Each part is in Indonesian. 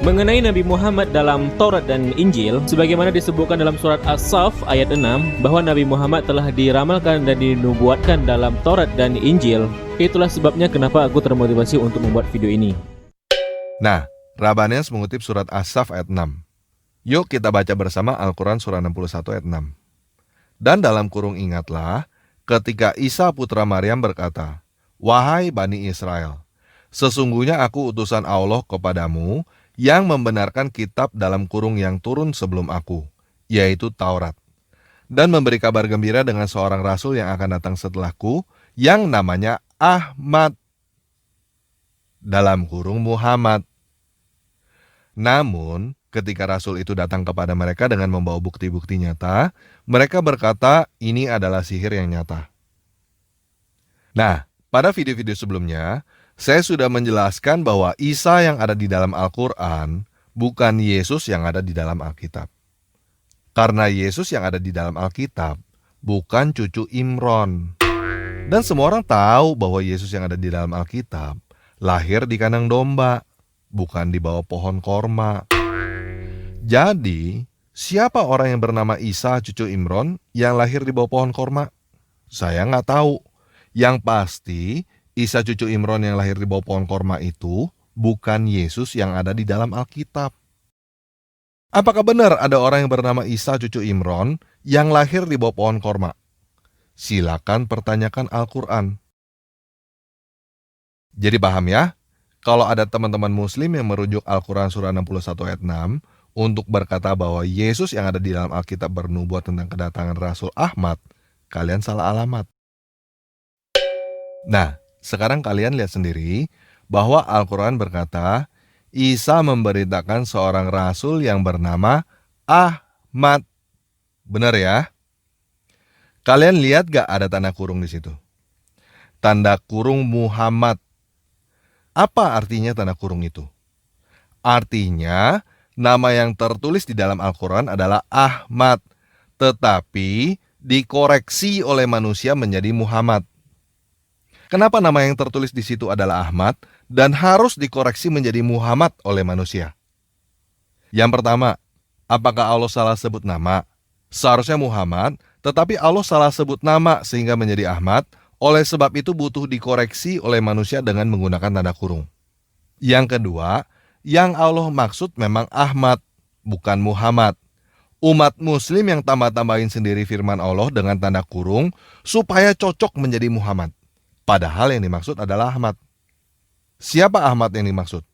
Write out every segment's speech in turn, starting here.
Mengenai Nabi Muhammad dalam Taurat dan Injil, sebagaimana disebutkan dalam surat As-Saff ayat 6, bahwa Nabi Muhammad telah diramalkan dan dinubuatkan dalam Taurat dan Injil. Itulah sebabnya kenapa aku termotivasi untuk membuat video ini. Nah, Rabbanes mengutip surat As-Saff ayat 6. Yuk kita baca bersama Al-Quran surah 61 ayat 6. Dan dalam kurung ingatlah, ketika Isa putra Maryam berkata, "Wahai Bani Israel, sesungguhnya aku utusan Allah kepadamu yang membenarkan kitab dalam kurung yang turun sebelum aku, yaitu Taurat, dan memberi kabar gembira dengan seorang rasul yang akan datang setelahku, yang namanya Ahmad, dalam kurung Muhammad." Namun, ketika rasul itu datang kepada mereka dengan membawa bukti-bukti nyata, mereka berkata ini adalah sihir yang nyata. Nah, pada video-video sebelumnya, saya sudah menjelaskan bahwa Isa yang ada di dalam Al-Quran bukan Yesus yang ada di dalam Alkitab. Karena Yesus yang ada di dalam Alkitab bukan cucu Imron. Dan semua orang tahu bahwa Yesus yang ada di dalam Alkitab lahir di kandang domba, bukan di bawah pohon korma. Jadi, siapa orang yang bernama Isa cucu Imron yang lahir di bawah pohon korma? Saya nggak tahu. Yang pasti, Isa cucu Imron yang lahir di bawah pohon korma itu bukan Yesus yang ada di dalam Alkitab. Apakah benar ada orang yang bernama Isa cucu Imron yang lahir di bawah pohon korma? Silakan pertanyakan Al-Quran. Jadi paham ya? Kalau ada teman-teman muslim yang merujuk Al-Quran surah 61 ayat 6 untuk berkata bahwa Yesus yang ada di dalam Alkitab bernubuat tentang kedatangan Rasul Ahmad, kalian salah alamat. Nah, sekarang kalian lihat sendiri bahwa Al-Quran berkata, Isa memberitakan seorang rasul yang bernama Ahmad. Benar ya? Kalian lihat gak ada tanda kurung di situ? Tanda kurung Muhammad. Apa artinya tanda kurung itu? Artinya, nama yang tertulis di dalam Al-Quran adalah Ahmad, tetapi dikoreksi oleh manusia menjadi Muhammad. Kenapa nama yang tertulis di situ adalah Ahmad dan harus dikoreksi menjadi Muhammad oleh manusia? Yang pertama, apakah Allah salah sebut nama? Seharusnya Muhammad, tetapi Allah salah sebut nama sehingga menjadi Ahmad. Oleh sebab itu butuh dikoreksi oleh manusia dengan menggunakan tanda kurung. Yang kedua, yang Allah maksud memang Ahmad, bukan Muhammad. Umat muslim yang tambah-tambahin sendiri firman Allah dengan tanda kurung supaya cocok menjadi Muhammad. Padahal yang dimaksud adalah Ahmad. Siapa Ahmad yang dimaksud?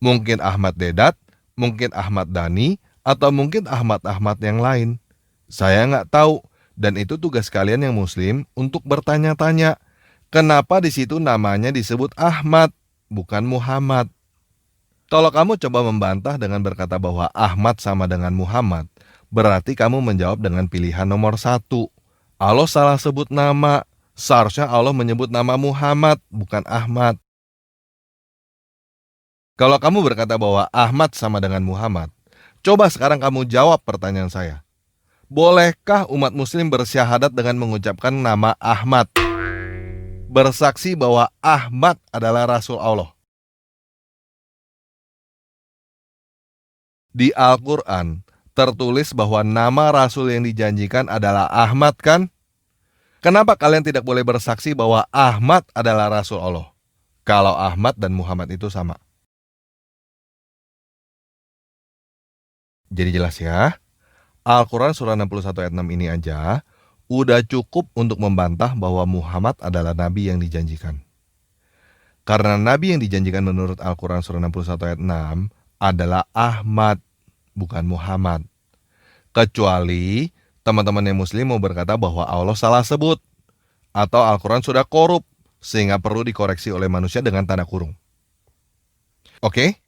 Mungkin Ahmad Dedat, mungkin Ahmad Dhani, atau mungkin Ahmad-Ahmad yang lain. Saya nggak tahu, dan itu tugas kalian yang muslim untuk bertanya-tanya. Kenapa di situ namanya disebut Ahmad, bukan Muhammad? Kalau kamu coba membantah dengan berkata bahwa Ahmad sama dengan Muhammad, berarti kamu menjawab dengan pilihan nomor 1. Allah salah sebut nama. Seharusnya Allah menyebut nama Muhammad, bukan Ahmad. Kalau kamu berkata bahwa Ahmad sama dengan Muhammad, coba sekarang kamu jawab pertanyaan saya. Bolehkah umat muslim bersyahadat dengan mengucapkan nama Ahmad? Bersaksi bahwa Ahmad adalah Rasul Allah. Di Al-Quran tertulis bahwa nama Rasul yang dijanjikan adalah Ahmad kan? Kenapa kalian tidak boleh bersaksi bahwa Ahmad adalah Rasul Allah? Kalau Ahmad dan Muhammad itu sama. Jadi jelas ya? Al-Quran surah 61 ayat 6 ini aja udah cukup untuk membantah bahwa Muhammad adalah Nabi yang dijanjikan. Karena Nabi yang dijanjikan menurut Al-Quran surah 61 ayat 6 adalah Ahmad, bukan Muhammad. Kecuali teman-teman yang muslim mau berkata bahwa Allah salah sebut atau Al-Quran sudah korup sehingga perlu dikoreksi oleh manusia dengan tanda kurung. Oke?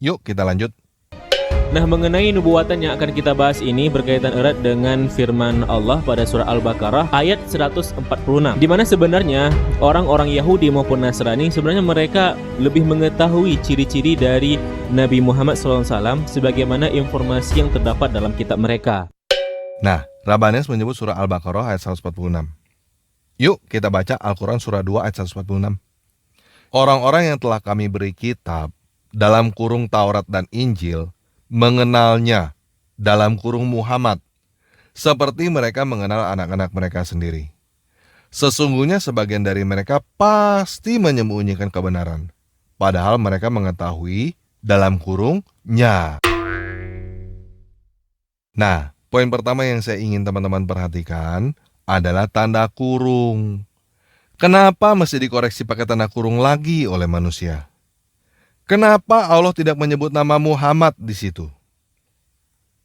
Yuk kita lanjut. Nah, mengenai nubuatan yang akan kita bahas ini berkaitan erat dengan firman Allah pada surah Al-Baqarah ayat 146, di mana sebenarnya orang-orang Yahudi maupun Nasrani sebenarnya mereka lebih mengetahui ciri-ciri dari Nabi Muhammad SAW sebagaimana informasi yang terdapat dalam kitab mereka. Nah, Rabbanes menyebut surah Al-Baqarah ayat 146. Yuk kita baca Al-Quran surah 2 ayat 146. Orang-orang yang telah kami beri kitab dalam kurung Taurat dan Injil mengenalnya dalam kurung Muhammad seperti mereka mengenal anak-anak mereka sendiri. Sesungguhnya sebagian dari mereka pasti menyembunyikan kebenaran, padahal mereka mengetahui dalam kurungnya. Nah, poin pertama yang saya ingin teman-teman perhatikan adalah tanda kurung. Kenapa mesti dikoreksi pakai tanda kurung lagi oleh manusia? Kenapa Allah tidak menyebut nama Muhammad di situ?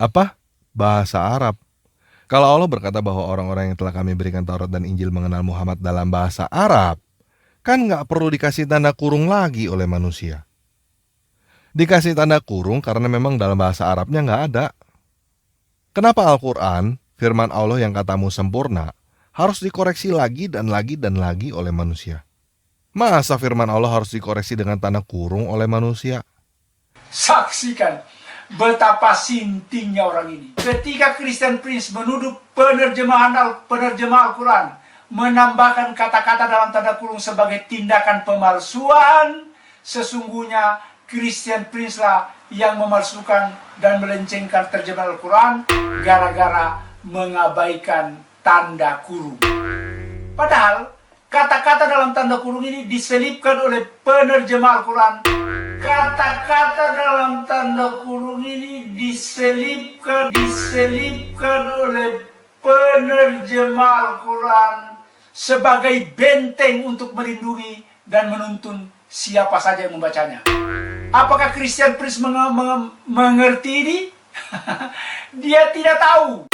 Apa? Bahasa Arab. Kalau Allah berkata bahwa orang-orang yang telah kami berikan Taurat dan Injil mengenal Muhammad dalam bahasa Arab, kan nggak perlu dikasih tanda kurung lagi oleh manusia. Dikasih tanda kurung karena memang dalam bahasa Arabnya nggak ada. Kenapa Al-Quran, firman Allah yang katamu sempurna, harus dikoreksi lagi dan lagi dan lagi oleh manusia? Masa firman Allah harus dikoreksi dengan tanda kurung oleh manusia? Saksikan betapa sintingnya orang ini. Ketika Christian Prince menuduh penerjemah Al-Quran menambahkan kata-kata dalam tanda kurung sebagai tindakan pemalsuan, sesungguhnya Christian Prince lah yang memalsukan dan melencengkan terjemahan Al-Quran gara-gara mengabaikan tanda kurung. Padahal kata-kata dalam tanda kurung ini diselipkan oleh penerjemah Al-Quran. Kata-kata dalam tanda kurung ini diselipkan oleh penerjemah Al-Quran sebagai benteng untuk melindungi dan menuntun siapa saja yang membacanya. Apakah Christian Prince mengerti ini? Dia tidak tahu.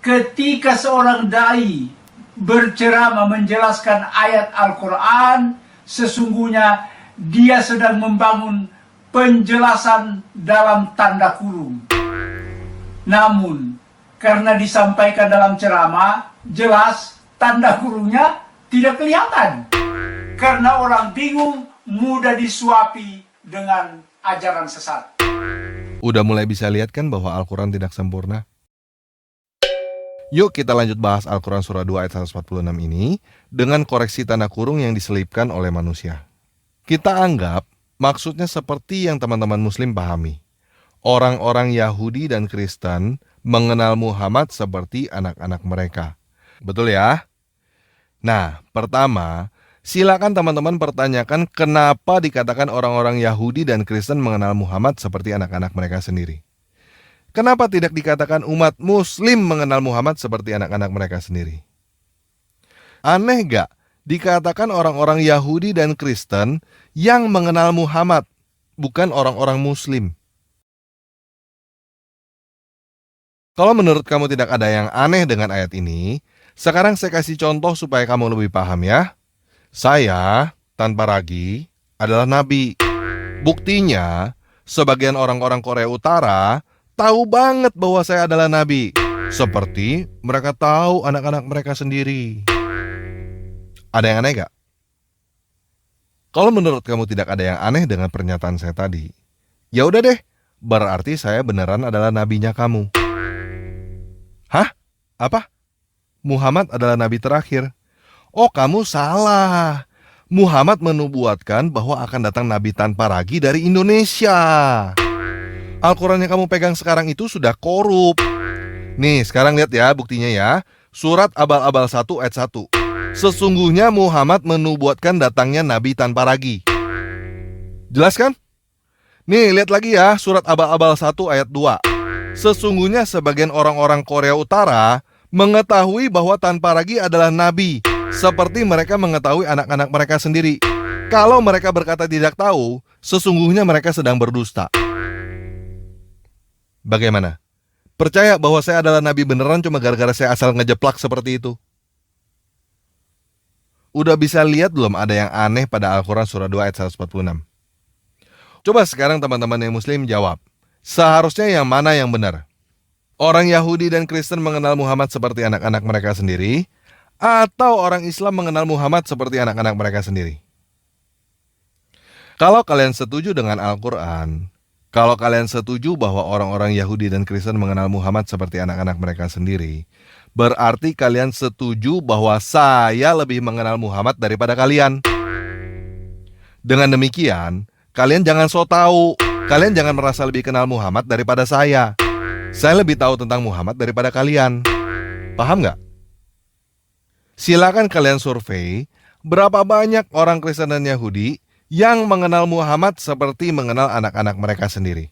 Ketika seorang dai berceramah menjelaskan ayat Al-Quran, sesungguhnya dia sedang membangun penjelasan dalam tanda kurung. Namun, karena disampaikan dalam ceramah, jelas tanda kurungnya tidak kelihatan. Karena orang bingung, mudah disuapi dengan ajaran sesat. Udah mulai bisa lihat kan bahwa Al-Quran tidak sempurna? Yuk kita lanjut bahas Al-Quran surah 2 ayat 146 ini dengan koreksi tanda kurung yang diselipkan oleh manusia. Kita anggap maksudnya seperti yang teman-teman muslim pahami. Orang-orang Yahudi dan Kristen mengenal Muhammad seperti anak-anak mereka. Betul ya? Nah, pertama, silakan teman-teman pertanyakan kenapa dikatakan orang-orang Yahudi dan Kristen mengenal Muhammad seperti anak-anak mereka sendiri. Kenapa tidak dikatakan umat muslim mengenal Muhammad seperti anak-anak mereka sendiri? Aneh gak? Dikatakan orang-orang Yahudi dan Kristen yang mengenal Muhammad, bukan orang-orang muslim. Kalau menurut kamu tidak ada yang aneh dengan ayat ini, sekarang saya kasih contoh supaya kamu lebih paham ya. Saya, tanpa ragu, adalah nabi. Buktinya, sebagian orang-orang Korea Utara tahu banget bahwa saya adalah nabi. Seperti mereka tahu anak-anak mereka sendiri. Ada yang aneh gak? Kalau menurut kamu tidak ada yang aneh dengan pernyataan saya tadi, ya udah deh, berarti saya beneran adalah nabinya kamu. Hah? Apa? Muhammad adalah nabi terakhir. Oh, kamu salah. Muhammad menubuatkan bahwa akan datang nabi tanpa ragi dari Indonesia. Al-Quran yang kamu pegang sekarang itu sudah korup. Nih, sekarang lihat ya buktinya ya. Surat Abal-Abal 1 ayat 1. Sesungguhnya Muhammad menubuatkan datangnya nabi tanpa ragi. Jelas kan? Nih, lihat lagi ya, surat Abal-Abal 1 ayat 2. Sesungguhnya sebagian orang-orang Korea Utara mengetahui bahwa tanpa ragi adalah nabi, seperti mereka mengetahui anak-anak mereka sendiri. Kalau mereka berkata tidak tahu, sesungguhnya mereka sedang berdusta. Bagaimana? Percaya bahwa saya adalah nabi beneran cuma gara-gara saya asal ngejeplak seperti itu? Udah bisa lihat belum ada yang aneh pada Al-Quran surah 2 ayat 146? Coba sekarang teman-teman yang muslim jawab. Seharusnya yang mana yang benar? Orang Yahudi dan Kristen mengenal Muhammad seperti anak-anak mereka sendiri, atau orang Islam mengenal Muhammad seperti anak-anak mereka sendiri? Kalau kalian setuju dengan Al-Quran, kalau kalian setuju bahwa orang-orang Yahudi dan Kristen mengenal Muhammad seperti anak-anak mereka sendiri, Berarti kalian setuju bahwa saya lebih mengenal Muhammad daripada kalian. Dengan demikian, kalian jangan so tahu. Kalian jangan merasa lebih kenal Muhammad daripada saya. Saya lebih tahu tentang Muhammad daripada kalian. Paham nggak? Silakan kalian survei berapa banyak orang Kristen dan Yahudi yang mengenal Muhammad seperti mengenal anak-anak mereka sendiri.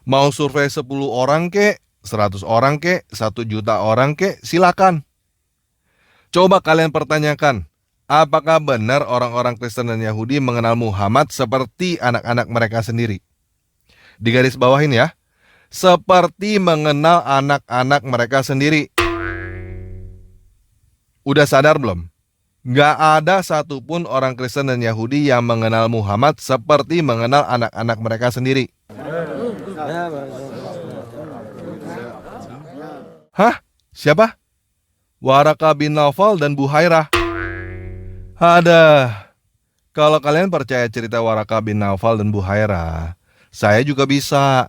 Mau survei 10 orang kek, 100 orang kek, 1 juta orang kek, silakan. Coba kalian pertanyakan, apakah benar orang-orang Kristen dan Yahudi mengenal Muhammad seperti anak-anak mereka sendiri? Digaris bawahin ya, seperti mengenal anak-anak mereka sendiri. Udah sadar belum? Gak ada satupun orang Kristen dan Yahudi yang mengenal Muhammad seperti mengenal anak-anak mereka sendiri. Hah? Siapa? Waraka bin Naufal dan Buhairah. Kalau kalian percaya cerita Waraka bin Naufal dan Buhairah, saya juga bisa.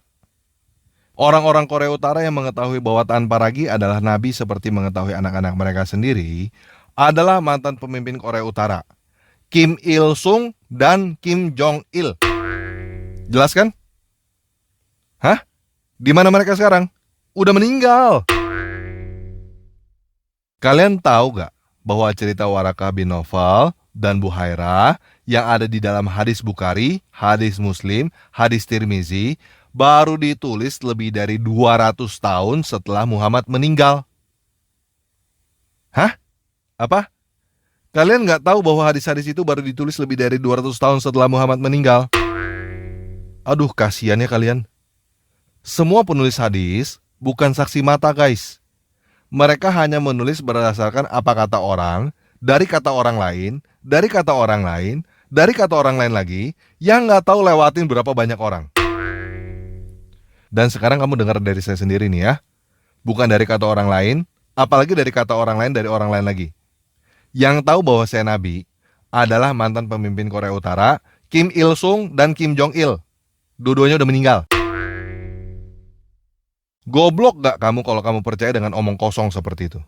Orang-orang Korea Utara yang mengetahui bahwa Tan Paragi adalah nabi seperti mengetahui anak-anak mereka sendiri adalah mantan pemimpin Korea Utara, Kim Il Sung dan Kim Jong Il. Jelas kan? Hah? Di mana mereka sekarang? Udah meninggal. Kalian tahu gak bahwa cerita Waraka bin Naufal dan Buhairah yang ada di dalam hadis Bukhari, hadis Muslim, hadis Tirmizi baru ditulis lebih dari 200 tahun setelah Muhammad meninggal? Hah? Apa? Kalian gak tahu bahwa hadis-hadis itu baru ditulis lebih dari 200 tahun setelah Muhammad meninggal? Aduh, kasihan ya kalian. Semua penulis hadis bukan saksi mata, guys. Mereka hanya menulis berdasarkan apa kata orang, dari kata orang lain, dari kata orang lain, dari kata orang lain lagi, yang gak tahu lewatin berapa banyak orang. Dan sekarang kamu dengar dari saya sendiri nih ya. Bukan dari kata orang lain, apalagi dari kata orang lain dari orang lain lagi. Yang tahu bahwa saya nabi adalah mantan pemimpin Korea Utara, Kim Il Sung dan Kim Jong Il. Dua-duanya udah meninggal. Goblok gak kamu kalau kamu percaya dengan omong kosong seperti itu?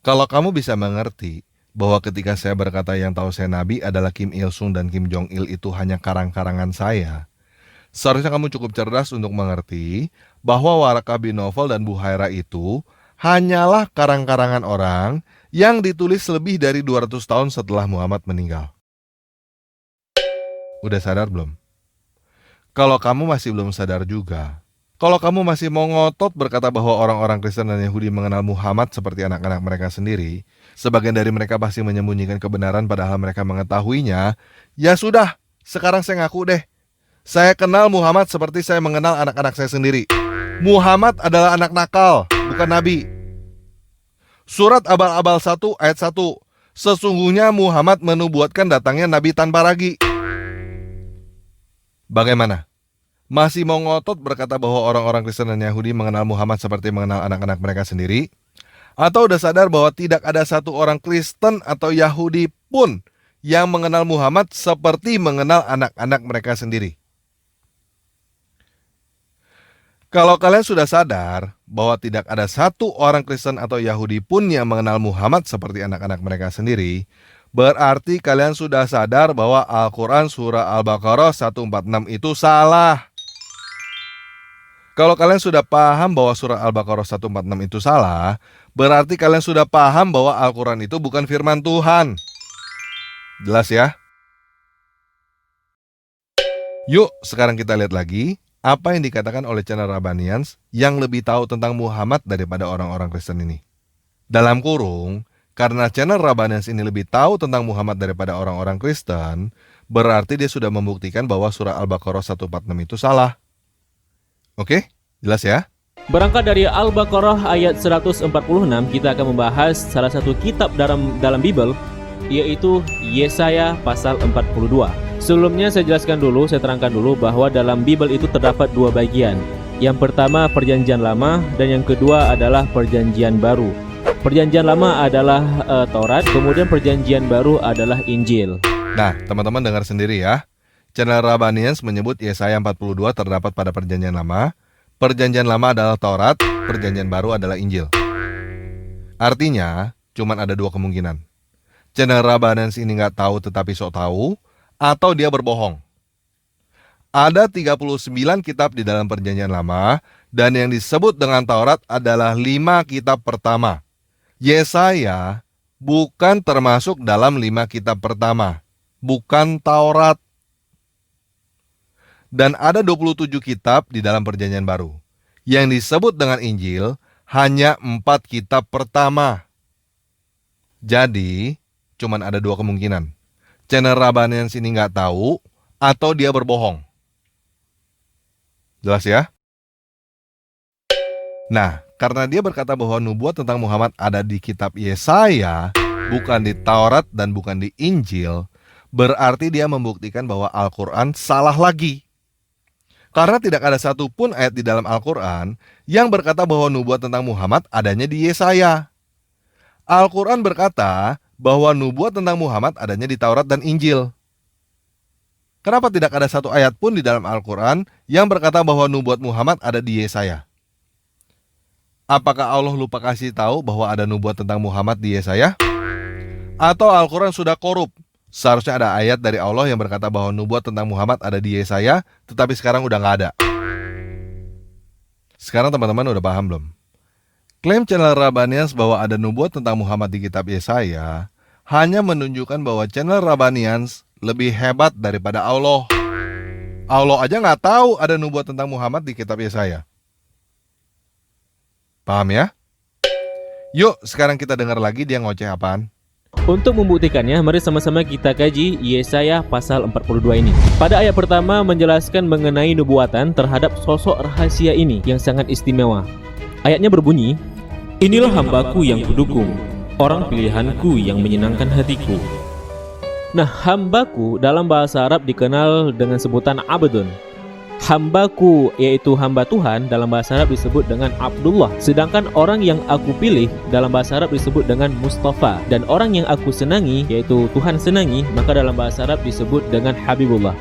Kalau kamu bisa mengerti bahwa ketika saya berkata yang tahu saya nabi adalah Kim Il Sung dan Kim Jong Il itu hanya karang-karangan saya, seharusnya kamu cukup cerdas untuk mengerti bahwa Waraka bin Naufal dan Buhairah itu hanyalah karang-karangan orang yang ditulis lebih dari 200 tahun setelah Muhammad meninggal. Udah sadar belum? Kalau kamu masih belum sadar juga, kalau kamu masih mau ngotot berkata bahwa orang-orang Kristen dan Yahudi mengenal Muhammad seperti anak-anak mereka sendiri, sebagian dari mereka pasti menyembunyikan kebenaran padahal mereka mengetahuinya, ya sudah, sekarang saya ngaku deh. Saya kenal Muhammad seperti saya mengenal anak-anak saya sendiri. Muhammad adalah anak nakal, bukan nabi. Surat Abal-Abal 1 ayat 1. Sesungguhnya Muhammad menubuatkan datangnya Nabi Tan Paragi. Bagaimana? Masih mau ngotot berkata bahwa orang-orang Kristen dan Yahudi mengenal Muhammad seperti mengenal anak-anak mereka sendiri? Atau udah sadar bahwa tidak ada satu orang Kristen atau Yahudi pun yang mengenal Muhammad seperti mengenal anak-anak mereka sendiri? Kalau kalian sudah sadar bahwa tidak ada satu orang Kristen atau Yahudi pun yang mengenal Muhammad seperti anak-anak mereka sendiri, berarti kalian sudah sadar bahwa Al-Quran surah Al-Baqarah 146 itu salah. Kalau kalian sudah paham bahwa surah Al-Baqarah 146 itu salah, berarti kalian sudah paham bahwa Al-Quran itu bukan firman Tuhan. Jelas ya? Yuk, sekarang kita lihat lagi apa yang dikatakan oleh channel Rabbanians yang lebih tahu tentang Muhammad daripada orang-orang Kristen ini. Dalam kurung, karena channel Rabbanians ini lebih tahu tentang Muhammad daripada orang-orang Kristen, berarti dia sudah membuktikan bahwa surah Al-Baqarah 146 itu salah. Oke, jelas ya? Berangkat dari Al-Baqarah ayat 146, kita akan membahas salah satu kitab dalam Bible, yaitu Yesaya pasal 42. Sebelumnya saya terangkan dulu bahwa dalam Bible itu terdapat dua bagian. Yang pertama Perjanjian Lama dan yang kedua adalah Perjanjian Baru. Perjanjian Lama adalah Taurat, kemudian Perjanjian Baru adalah Injil. Nah, teman-teman dengar sendiri ya. Channel Rabbanians menyebut Yesaya 42 terdapat pada Perjanjian Lama. Perjanjian Lama adalah Taurat, Perjanjian Baru adalah Injil. Artinya, cuman ada dua kemungkinan. Channel Rabbanans ini nggak tahu tetapi sok tahu, atau dia berbohong. Ada 39 kitab di dalam Perjanjian Lama, dan yang disebut dengan Taurat adalah 5 kitab pertama. Yesaya bukan termasuk dalam 5 kitab pertama, bukan Taurat. Dan ada 27 kitab di dalam Perjanjian Baru. Yang disebut dengan Injil hanya 4 kitab pertama. Jadi, cuman ada dua kemungkinan. Channel Rabbanans ini nggak tahu, atau dia berbohong. Jelas ya? Nah, karena dia berkata bahwa nubuat tentang Muhammad ada di kitab Yesaya, bukan di Taurat dan bukan di Injil, berarti dia membuktikan bahwa Al-Quran salah lagi. Karena tidak ada satupun ayat di dalam Al-Quran yang berkata bahwa nubuat tentang Muhammad adanya di Yesaya. Al-Quran berkata bahwa nubuat tentang Muhammad adanya di Taurat dan Injil. Kenapa tidak ada satu ayat pun di dalam Al-Quran yang berkata bahwa nubuat Muhammad ada di Yesaya? Apakah Allah lupa kasih tahu bahwa ada nubuat tentang Muhammad di Yesaya? Atau Al-Quran sudah korup? Seharusnya ada ayat dari Allah yang berkata bahwa nubuat tentang Muhammad ada di Yesaya, tetapi sekarang udah nggak ada. Sekarang teman-teman udah paham belum? Klaim channel Rabbanans bahwa ada nubuat tentang Muhammad di kitab Yesaya hanya menunjukkan bahwa channel Rabbanans lebih hebat daripada Allah. Allah aja nggak tahu ada nubuat tentang Muhammad di kitab Yesaya. Paham ya? Yuk, sekarang kita dengar lagi dia ngoceh apaan. Untuk membuktikannya, mari sama-sama kita kaji Yesaya pasal 42 ini. Pada ayat pertama menjelaskan mengenai nubuatan terhadap sosok rahasia ini yang sangat istimewa. Ayatnya berbunyi, "Inilah hambaku yang kudukung, orang pilihanku yang menyenangkan hatiku." Nah, hambaku dalam bahasa Arab dikenal dengan sebutan abdun. Hambaku yaitu hamba Tuhan dalam bahasa Arab disebut dengan Abdullah. Sedangkan orang yang aku pilih dalam bahasa Arab disebut dengan Mustafa. Dan orang yang aku senangi yaitu Tuhan senangi, maka dalam bahasa Arab disebut dengan Habibullah.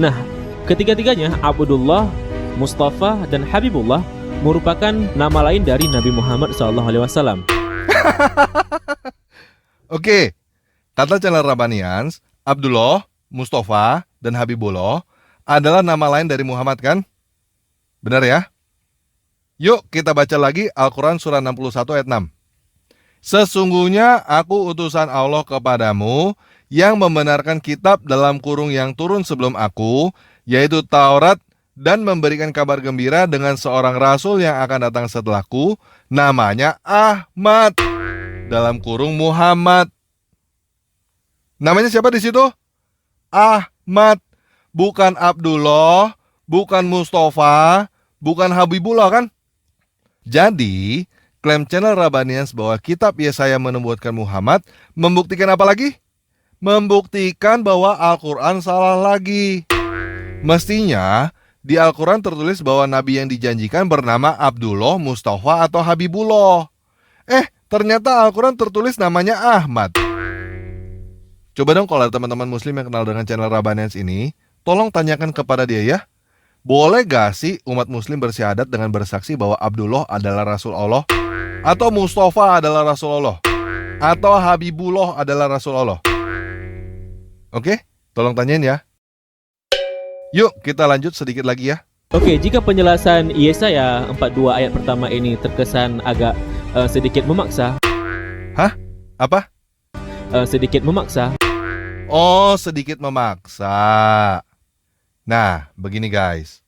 Nah, ketiga-tiganya Abdullah, Mustafa, dan Habibullah merupakan nama lain dari Nabi Muhammad SAW. Oke, kata channel Rabbanans, Abdullah, Mustafa, dan Habibullah adalah nama lain dari Muhammad kan? Benar ya? Yuk kita baca lagi Al-Quran surah 61 ayat 6. Sesungguhnya aku utusan Allah kepadamu yang membenarkan kitab dalam kurung yang turun sebelum aku, yaitu Taurat, dan memberikan kabar gembira dengan seorang rasul yang akan datang setelahku, namanya Ahmad, dalam kurung Muhammad. Namanya siapa di situ? Ahmad, bukan Abdullah, bukan Mustafa, bukan Habibullah kan? Jadi, klaim channel Rabbanans bahwa kitab Yesaya menubuatkan Muhammad membuktikan apa lagi? Membuktikan bahwa Al-Quran salah lagi. Mestinya di Al-Quran tertulis bahwa Nabi yang dijanjikan bernama Abdullah, Mustafa, atau Habibullah. Ternyata Al-Quran tertulis namanya Ahmad. Coba dong kalau ada teman-teman muslim yang kenal dengan channel Rabbanans ini, tolong tanyakan kepada dia ya. Boleh gak sih umat muslim bersyahadat dengan bersaksi bahwa Abdullah adalah Rasul Allah? Atau Mustafa adalah Rasul Allah? Atau Habibullah adalah Rasul Allah? Oke, tolong tanyain ya. Yuk kita lanjut sedikit lagi ya. Oke, jika penjelasan Yesaya 42 ayat pertama ini terkesan agak sedikit memaksa. Hah? Apa? Sedikit memaksa. Oh, sedikit memaksa. Nah, begini guys.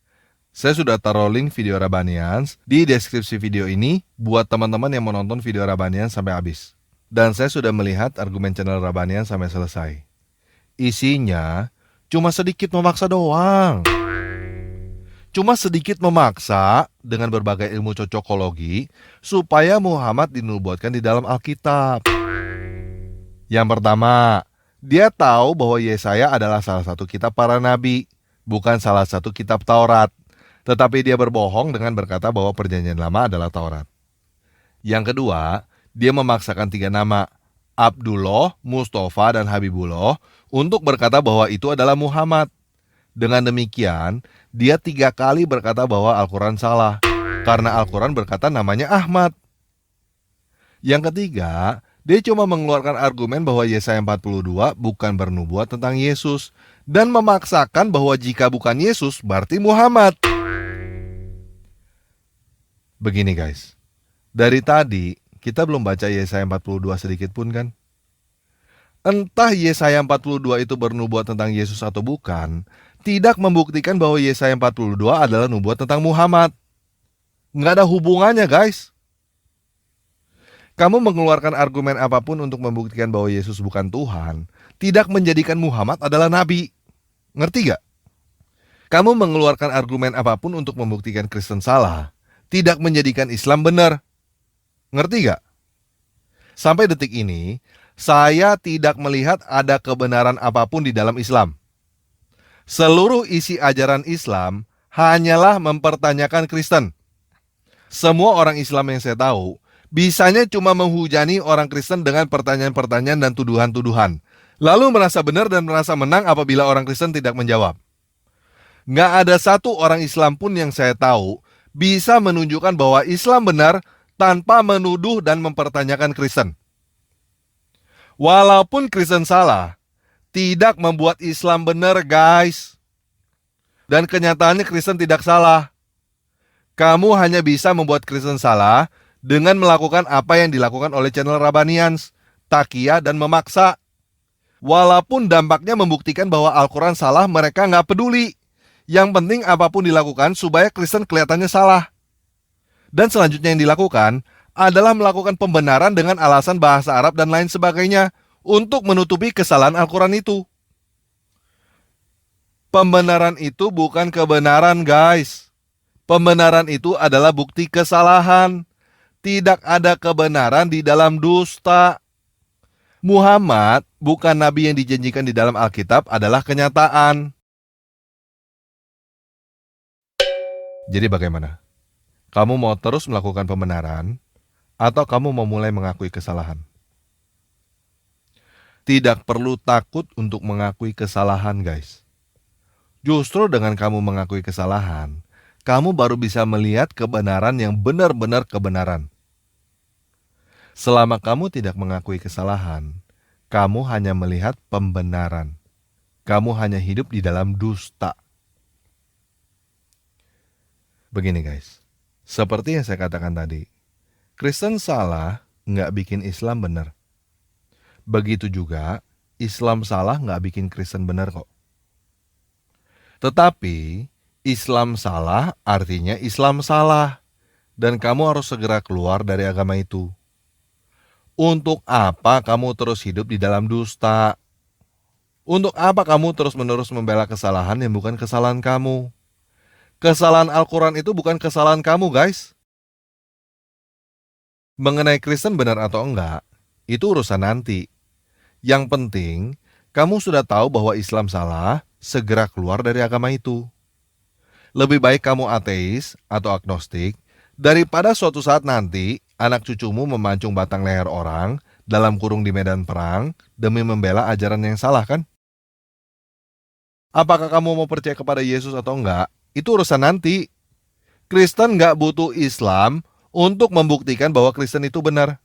Saya sudah taruh link video Rabbanans di deskripsi video ini buat teman-teman yang mau nonton video Rabbanans sampai habis. Dan saya sudah melihat argumen channel Rabbanans sampai selesai. Isinya cuma sedikit memaksa doang. Cuma sedikit memaksa dengan berbagai ilmu cocokologi supaya Muhammad dinubuatkan di dalam Alkitab. Yang pertama, dia tahu bahwa Yesaya adalah salah satu kitab para nabi, bukan salah satu kitab Taurat. Tetapi dia berbohong dengan berkata bahwa Perjanjian Lama adalah Taurat. Yang kedua, dia memaksakan 3 nama, Abdullah, Mustafa, dan Habibullah, untuk berkata bahwa itu adalah Muhammad. Dengan demikian, dia 3 kali berkata bahwa Al-Quran salah, karena Al-Quran berkata namanya Ahmad. Yang ketiga, dia cuma mengeluarkan argumen bahwa Yesaya 42 bukan bernubuat tentang Yesus dan memaksakan bahwa jika bukan Yesus berarti Muhammad. Begini guys, dari tadi kita belum baca Yesaya 42 sedikit pun kan? Entah Yesaya 42 itu bernubuat tentang Yesus atau bukan, tidak membuktikan bahwa Yesaya 42 adalah nubuat tentang Muhammad. Nggak ada hubungannya guys. Kamu mengeluarkan argumen apapun untuk membuktikan bahwa Yesus bukan Tuhan, tidak menjadikan Muhammad adalah nabi. Ngerti gak? Kamu mengeluarkan argumen apapun untuk membuktikan Kristen salah, tidak menjadikan Islam benar. Ngerti gak? Sampai detik ini, saya tidak melihat ada kebenaran apapun di dalam Islam. Seluruh isi ajaran Islam hanyalah mempertanyakan Kristen. Semua orang Islam yang saya tahu bisanya cuma menghujani orang Kristen dengan pertanyaan-pertanyaan dan tuduhan-tuduhan. Lalu merasa benar dan merasa menang apabila orang Kristen tidak menjawab. Nggak ada satu orang Islam pun yang saya tahu bisa menunjukkan bahwa Islam benar tanpa menuduh dan mempertanyakan Kristen. Walaupun Kristen salah, tidak membuat Islam benar guys. Dan kenyataannya Kristen tidak salah. Kamu hanya bisa membuat Kristen salah dengan melakukan apa yang dilakukan oleh channel Rabanians, Takia, dan memaksa. Walaupun dampaknya membuktikan bahwa Al-Quran salah, mereka nggak peduli. Yang penting apapun dilakukan supaya Kristen kelihatannya salah. Dan selanjutnya yang dilakukan adalah melakukan pembenaran dengan alasan bahasa Arab dan lain sebagainya untuk menutupi kesalahan Al-Quran itu. Pembenaran itu bukan kebenaran guys. Pembenaran itu adalah bukti kesalahan. Tidak ada kebenaran di dalam dusta. Muhammad bukan nabi yang dijanjikan di dalam Alkitab adalah kenyataan. Jadi bagaimana? Kamu mau terus melakukan pembenaran atau kamu mau mulai mengakui kesalahan? Tidak perlu takut untuk mengakui kesalahan guys. Justru dengan kamu mengakui kesalahan, kamu baru bisa melihat kebenaran yang benar-benar kebenaran. Selama kamu tidak mengakui kesalahan, kamu hanya melihat pembenaran. Kamu hanya hidup di dalam dusta. Begini guys, seperti yang saya katakan tadi, Kristen salah nggak bikin Islam benar. Begitu juga, Islam salah nggak bikin Kristen benar kok. Tetapi, Islam salah artinya Islam salah. Dan kamu harus segera keluar dari agama itu. Untuk apa kamu terus hidup di dalam dusta? Untuk apa kamu terus-menerus membela kesalahan yang bukan kesalahan kamu? Kesalahan Al-Quran itu bukan kesalahan kamu guys. Mengenai Kristen benar atau enggak, itu urusan nanti. Yang penting, kamu sudah tahu bahwa Islam salah, segera keluar dari agama itu. Lebih baik kamu ateis atau agnostik, daripada suatu saat nanti anak cucumu memancung batang leher orang dalam kurung di medan perang demi membela ajaran yang salah kan? Apakah kamu mau percaya kepada Yesus atau enggak? Itu urusan nanti. Kristen enggak butuh Islam untuk membuktikan bahwa Kristen itu benar.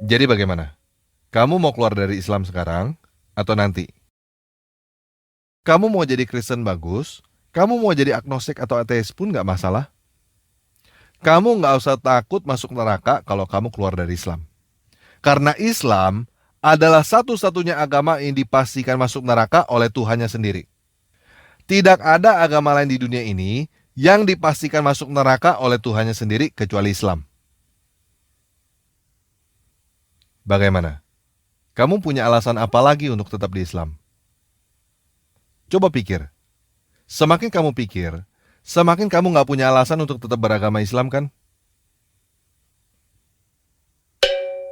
Jadi bagaimana? Kamu mau keluar dari Islam sekarang atau nanti? Kamu mau jadi Kristen bagus? Kamu mau jadi agnostik atau ateis pun gak masalah. Kamu gak usah takut masuk neraka kalau kamu keluar dari Islam. Karena Islam adalah satu-satunya agama yang dipastikan masuk neraka oleh Tuhannya sendiri. Tidak ada agama lain di dunia ini yang dipastikan masuk neraka oleh Tuhannya sendiri kecuali Islam. Bagaimana? Kamu punya alasan apa lagi untuk tetap di Islam? Coba pikir. Semakin kamu pikir, semakin kamu gak punya alasan untuk tetap beragama Islam kan?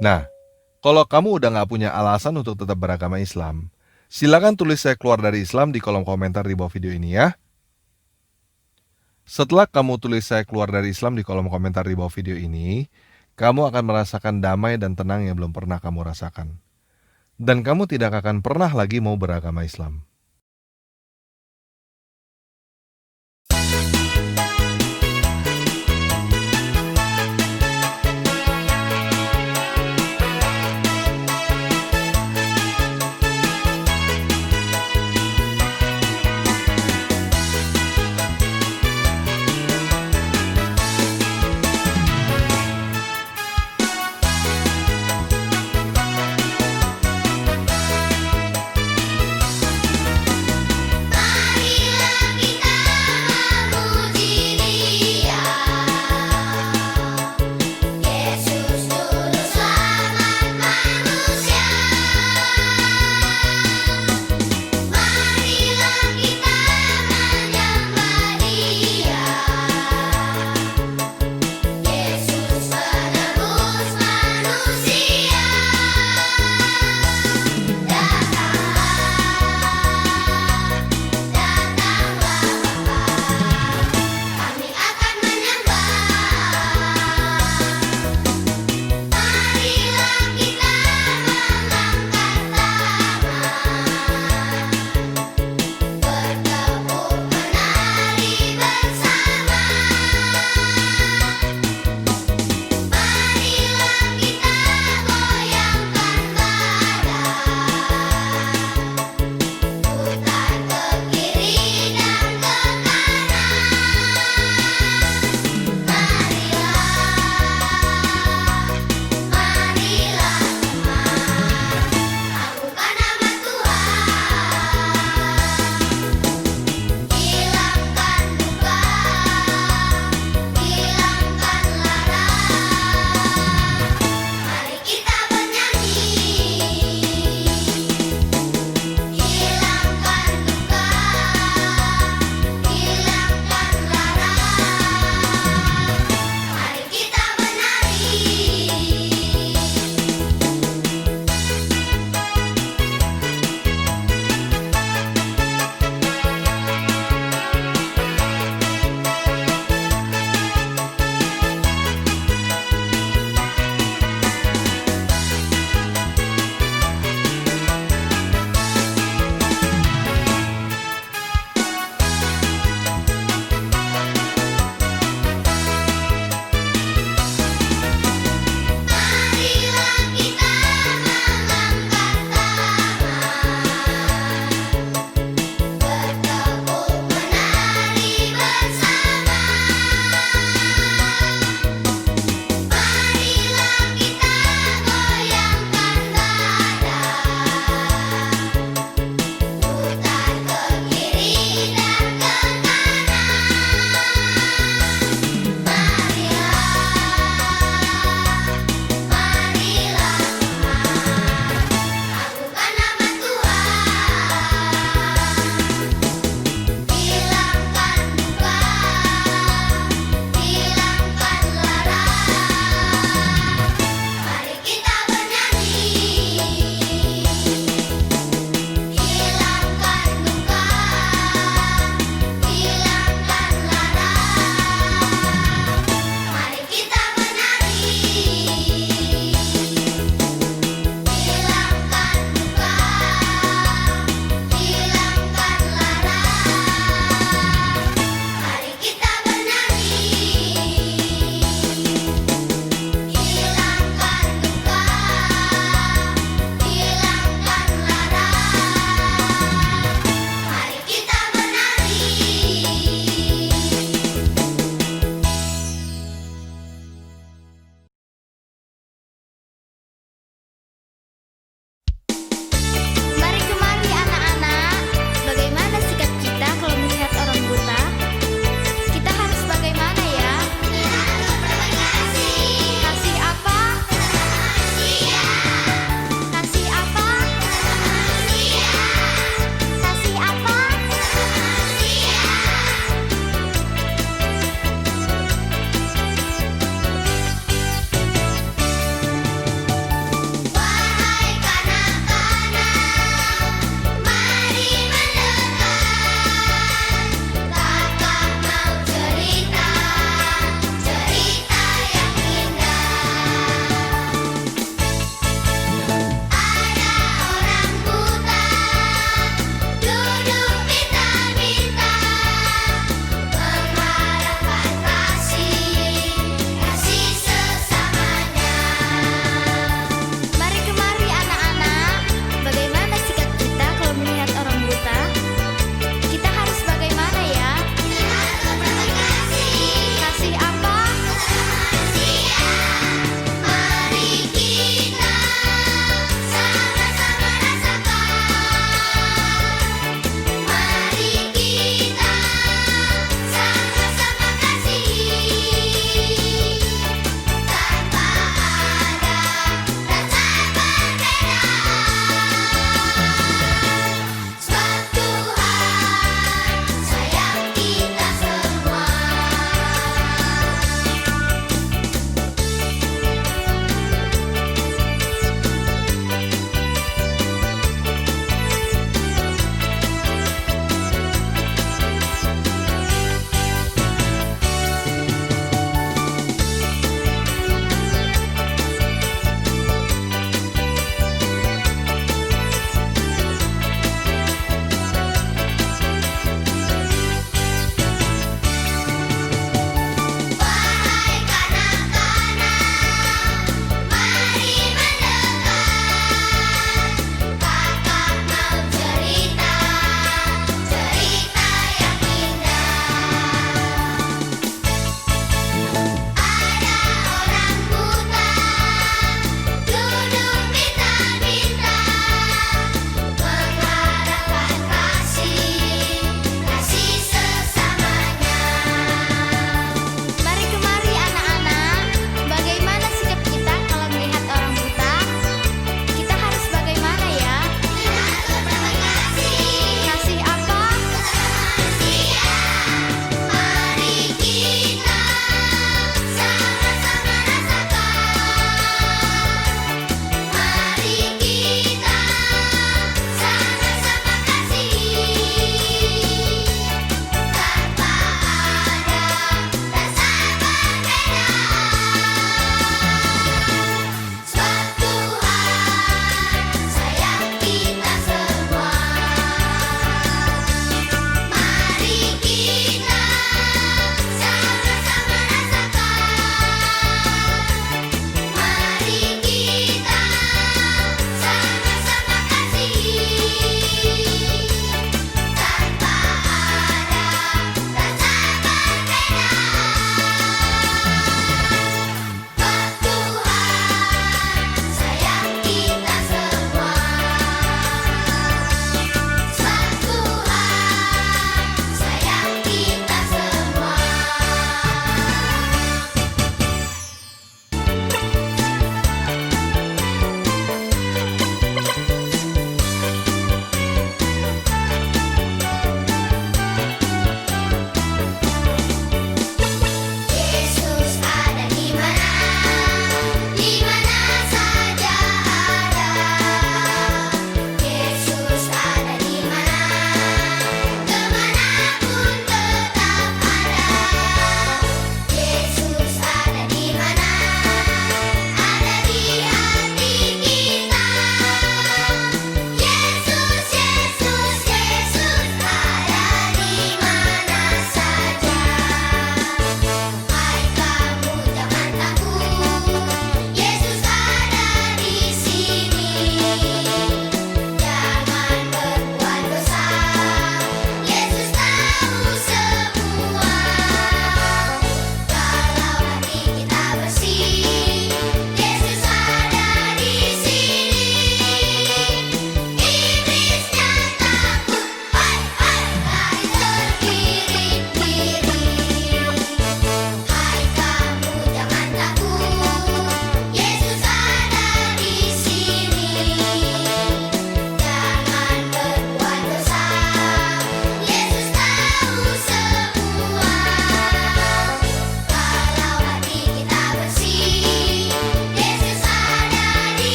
Nah, kalau kamu udah gak punya alasan untuk tetap beragama Islam, silakan tulis saya keluar dari Islam di kolom komentar di bawah video ini ya. Setelah kamu tulis saya keluar dari Islam di kolom komentar di bawah video ini, kamu akan merasakan damai dan tenang yang belum pernah kamu rasakan. Dan kamu tidak akan pernah lagi mau beragama Islam.